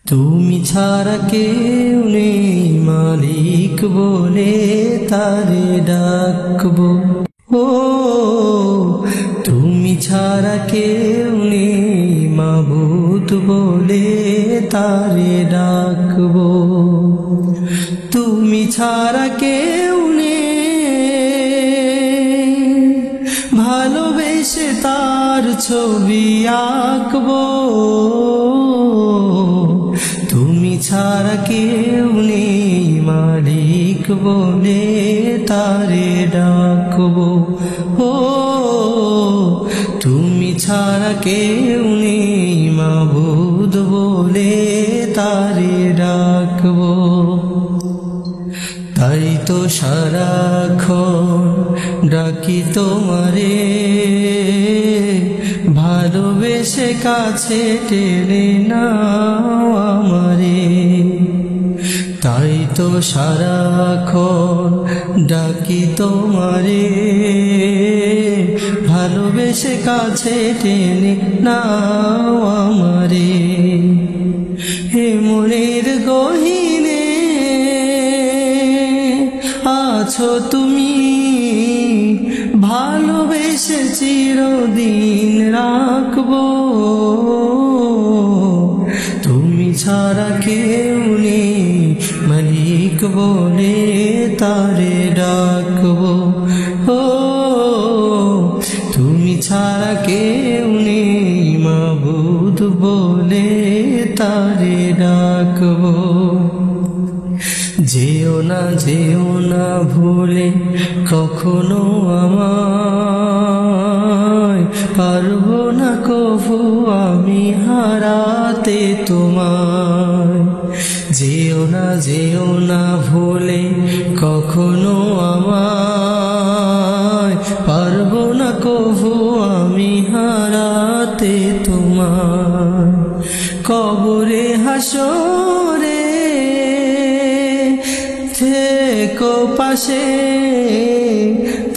তুমি ছাড়া কেউ নেই মালিক বলে তারে ডাকবো। ও তুমি ছাড়া কেউ নেই মাবুদ বলে তারে ডাকবো। তুমি ছাড়া কেউ নেই ভালোবেসে তার ছবি আঁকবো। তুমি ছাড়া কেউ নেই মালিক বলে তারে ডাকবো। ও তুমি ছাড়া কেউ নেই মাবুদ বলে তারে ডাকবো। তাই তো সারাক্ষণ ডাকি তোমারে, ভালোবেসে কাছে টেনে নাও আমারে। তাই তো সারাক্ষণ ডাকি তোমারে, ভালোবেসে কাছে টেনে নাও আমারে। হে মনের গহীনে আছো তুমি, ভালোবেসে চিরদিন রাখবো। তুমি ছাড়া কেউ নেই মালিক বলে তারে ডাকবো। ও তুমি ছাড়া কেউ নেই মাবুদ বলে তারে ডাকবো। যেও না ভুলে কখনো আমায়, পারবো না কভু আমি হারাতে তোমায়। যেও না ভুলে কখনো আমায়, পারবো না কভু আমি হারাতে তোমায়। কবরে হাসরে থেকো পাশে,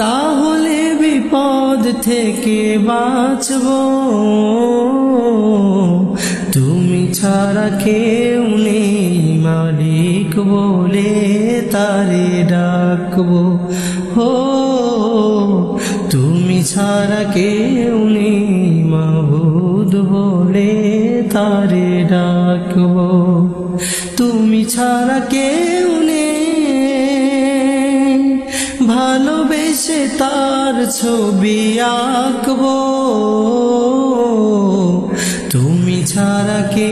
তাহলে বিপদ থেকে বাঁচবো। তুমি ছাড়া কেউ নেই মালিক বলে তারে ডাকবো। ও তুমি ছাড়া কেউ নেই মাবুদ বলে তারে ডাকবো। তুমি ছাড়া কেউ নেই ভালোবেসে তার ছবি আঁকবো। তুমি ছাড়া কে